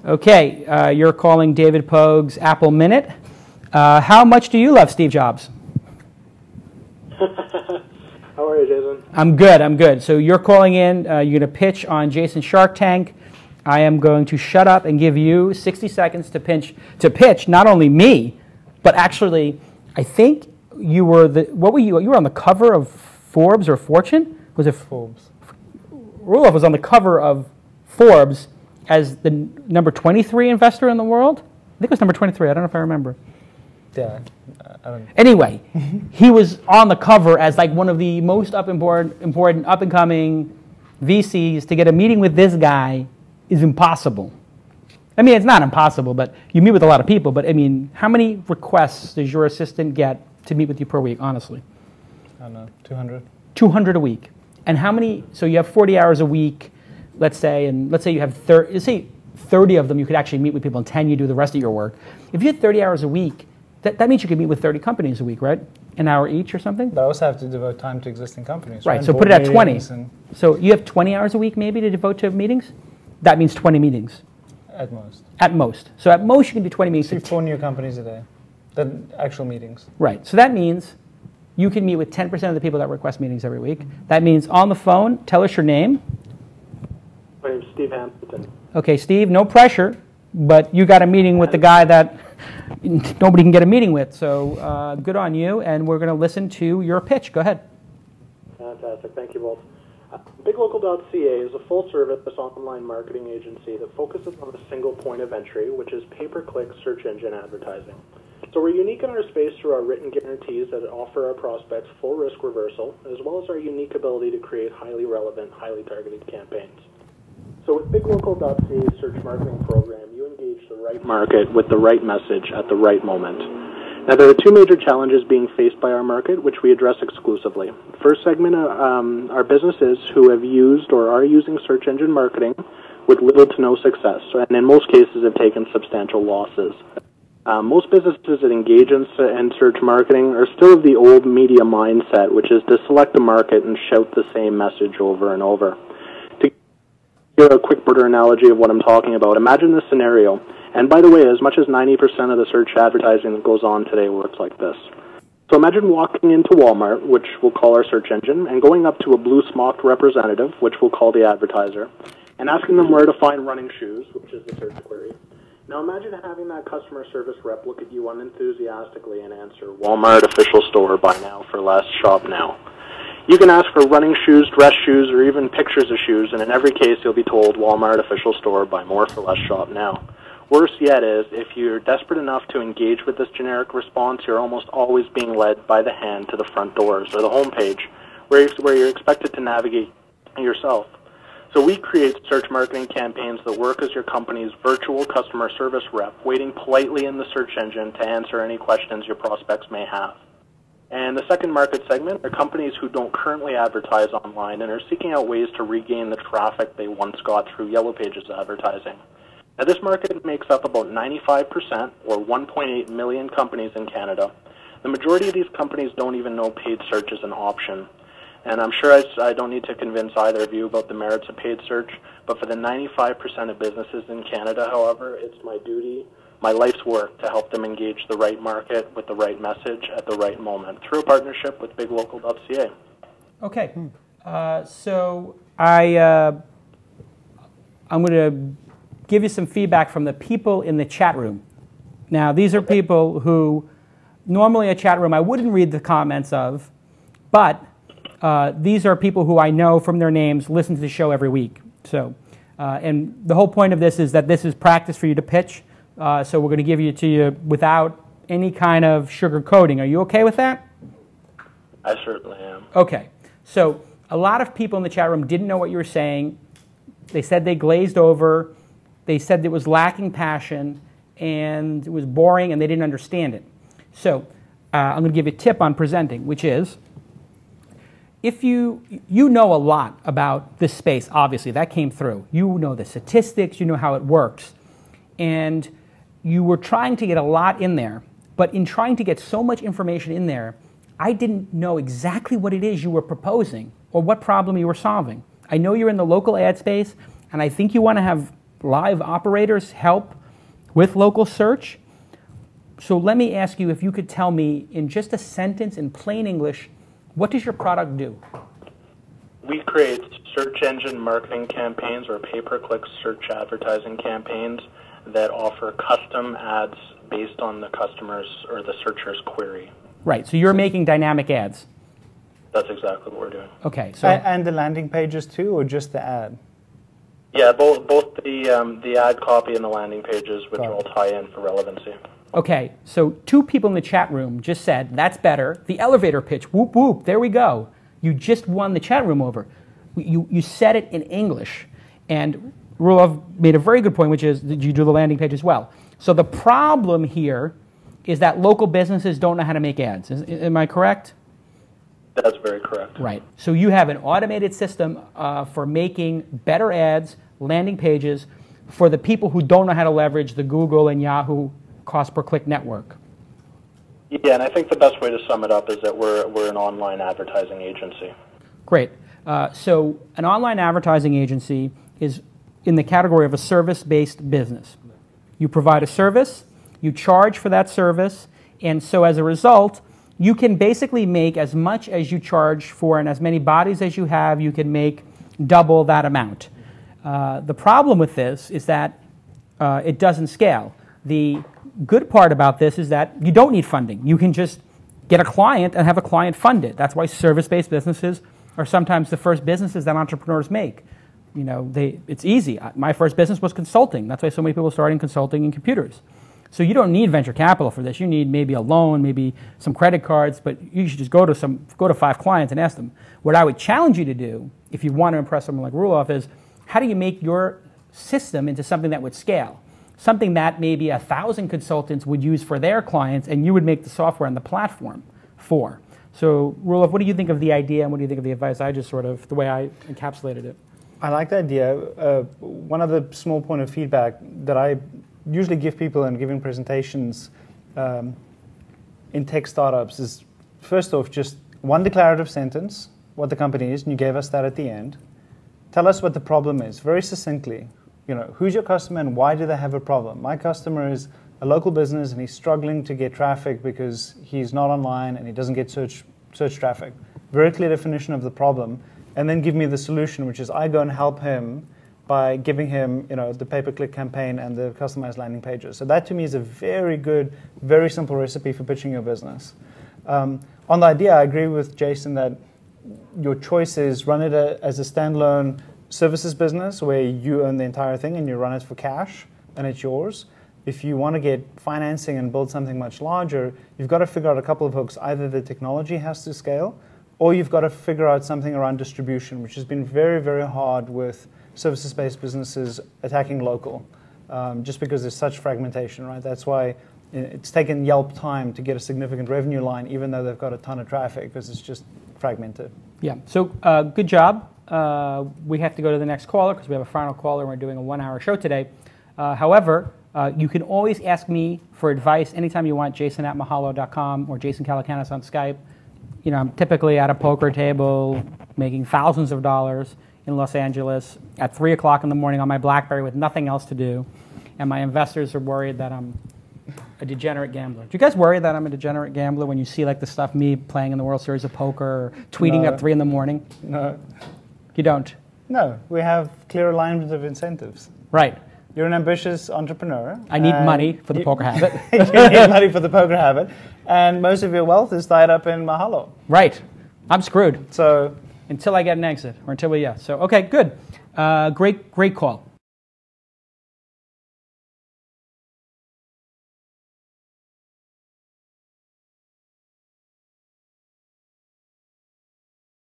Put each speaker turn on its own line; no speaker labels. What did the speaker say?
Okay, you're calling David Pogue's Apple Minute. How much do you love Steve Jobs?
How are you, Jason?
I'm good. So you're calling in, you're going to pitch on Jason's Shark Tank. I am going to shut up and give you 60 seconds to pitch not only me, but actually, I think you were what were you? You were on the cover of Forbes or Fortune? Was it
Forbes?
Roelof was on the cover of Forbes as the number 23 investor in the world. I think it was number 23. I don't know if I remember.
Yeah, I don't.
Anyway, he was on the cover as like one of the most important up-and-coming VCs. To get a meeting with this guy is impossible. I mean, it's not impossible, but you meet with a lot of people. But I mean, how many requests does your assistant get to meet with you per week, honestly?
I don't know, 200.
200 a week. And how many, so you have 40 hours a week, let's say, and let's say you have 30 of them, you could actually meet with people, and 10 you do the rest of your work. If you had 30 hours a week, that means you could meet with 30 companies a week, right? An hour each or something?
But I also have to devote time to existing companies.
Right, so put it at 20. So you have 20 hours a week maybe to devote to meetings? That means 20 meetings.
At most.
At most. So at most you can do 20 meetings.
4 new companies a day. The actual meetings.
Right, so that means you can meet with 10% of the people that request meetings every week. That means on the phone, tell us your name.
My name's Steve Hampton.
Okay, Steve, no pressure, but you got a meeting with the guy that nobody can get a meeting with. So good on you, and we're going to listen to your pitch. Go ahead.
Fantastic. Thank you both. BigLocal.ca is a full-service online marketing agency that focuses on a single point of entry, which is pay-per-click search engine advertising. So we're unique in our space through our written guarantees that offer our prospects full risk reversal, as well as our unique ability to create highly relevant, highly targeted campaigns. So with BigLocal.ca's search marketing program, you engage the right market with the right message at the right moment. Now, there are 2 major challenges being faced by our market, which we address exclusively. First segment are businesses who have used or are using search engine marketing with little to no success, and in most cases have taken substantial losses. Most businesses that engage in search marketing are still of the old media mindset, which is to select a market and shout the same message over and over. To give a quick border analogy of what I'm talking about, imagine this scenario. And by the way, as much as 90% of the search advertising that goes on today works like this. So imagine walking into Walmart, which we'll call our search engine, and going up to a blue-smocked representative, which we'll call the advertiser, and asking them where to find running shoes, which is the search query. Now imagine having that customer service rep look at you unenthusiastically and answer, Walmart official store, buy now for less, shop now. You can ask for running shoes, dress shoes, or even pictures of shoes, and in every case you'll be told, Walmart official store, buy more for less, shop now. Worse yet is, if you're desperate enough to engage with this generic response, you're almost always being led by the hand to the front doors or the home page, where you're expected to navigate yourself. So we create search marketing campaigns that work as your company's virtual customer service rep, waiting politely in the search engine to answer any questions your prospects may have. And the second market segment are companies who don't currently advertise online and are seeking out ways to regain the traffic they once got through Yellow Pages advertising. Now, this market makes up about 95%, or 1.8 million companies in Canada. The majority of these companies don't even know paid search is an option. And I'm sure I don't need to convince either of you about the merits of paid search, but for the 95% of businesses in Canada, however, it's my duty, my life's work to help them engage the right market with the right message at the right moment through a partnership with BigLocal.ca.
Okay. So I'm going to give you some feedback from the people in the chat room. Now, these are people who normally a chat room I wouldn't read the comments of, but these are people who I know from their names listen to the show every week. So, and the whole point of this is that this is practice for you to pitch. So we're going to give it to you without any kind of sugar coating. Are you okay with that?
I certainly am.
Okay. So a lot of people in the chat room didn't know what you were saying. They said they glazed over. They said it was lacking passion, and it was boring, and they didn't understand it. So I'm going to give you a tip on presenting, which is, if you know a lot about this space, obviously, that came through. You know the statistics, you know how it works, and you were trying to get a lot in there, but in trying to get so much information in there, I didn't know exactly what it is you were proposing or what problem you were solving. I know you're in the local ad space, and I think you want to have live operators help with local search. So let me ask you if you could tell me in just a sentence in plain English, what does your product do?
We create search engine marketing campaigns or pay-per-click search advertising campaigns that offer custom ads based on the customer's or the searcher's query.
Right, so you're making dynamic ads.
That's exactly what we're doing.
Okay, so
And the landing pages too, or just the ad?
Yeah, both the ad copy and the landing pages, which all tie in for relevancy.
okay, so two people in the chat room just said, that's better. The elevator pitch, whoop, whoop, there we go. You just won the chat room over. You said it in English. And Rulov made a very good point, which is, did you do the landing page as well? So the problem here is that local businesses don't know how to make ads. Am I correct?
That's very correct.
Right. So you have an automated system for making better ads, landing pages, for the people who don't know how to leverage the Google and Yahoo cost per click network.
Yeah, and I think the best way to sum it up is that we're an online advertising agency.
Great. So an online advertising agency is in the category of a service-based business. You provide a service, you charge for that service, and so as a result, you can basically make as much as you charge for, and as many bodies as you have, you can make double that amount. The problem with this is that it doesn't scale. The good part about this is that you don't need funding. You can just get a client and have a client fund it. That's why service-based businesses are sometimes the first businesses that entrepreneurs make. You know, it's easy. My first business was consulting. That's why so many people are starting consulting in computers. So you don't need venture capital for this. You need maybe a loan, maybe some credit cards, but you should just go to 5 clients and ask them. What I would challenge you to do, if you want to impress someone like Rulov, is how do you make your system into something that would scale? Something that maybe 1,000 consultants would use for their clients, and you would make the software and the platform for. So, Rulov, what do you think of the idea, and what do you think of the advice I just the way I encapsulated it?
I like the idea. One other small point of feedback that I usually give people in giving presentations in tech startups is, first off, just one declarative sentence, what the company is, and you gave us that at the end. Tell us what the problem is, very succinctly. You know, who's your customer and why do they have a problem? My customer is a local business and he's struggling to get traffic because he's not online and he doesn't get search traffic. Very clear definition of the problem. And then give me the solution, which is I go and help him by giving him, you know, the pay-per-click campaign and the customized landing pages. So that to me is a very good, very simple recipe for pitching your business. On the idea, I agree with Jason that your choice is run it as a standalone services business where you own the entire thing and you run it for cash and it's yours. If you want to get financing and build something much larger, you've got to figure out a couple of hooks. Either the technology has to scale, or you've got to figure out something around distribution, which has been very, very hard with services-based businesses attacking local, just because there's such fragmentation, right? That's why it's taken Yelp time to get a significant revenue line, even though they've got a ton of traffic, because it's just fragmented.
Yeah, so good job. We have to go to the next caller because we have a final caller and we're doing a 1-hour show today. However, you can always ask me for advice anytime you want, jason@mahalo.com or Jason Calacanis on Skype. You know, I'm typically at a poker table making thousands of dollars in Los Angeles at 3 o'clock in the morning on my BlackBerry with nothing else to do. And my investors are worried that I'm a degenerate gambler. Do you guys worry that I'm a degenerate gambler when you see like the stuff me playing in the World Series of Poker or tweeting at 3 in the morning?
No.
You don't?
No, we have clear alignment of incentives.
Right.
You're an ambitious entrepreneur.
I need money for the poker habit.
You need money for the poker habit. And most of your wealth is tied up in Mahalo.
Right. I'm screwed.
So
until I get an exit, or until we, yeah. So, okay, good. Great call.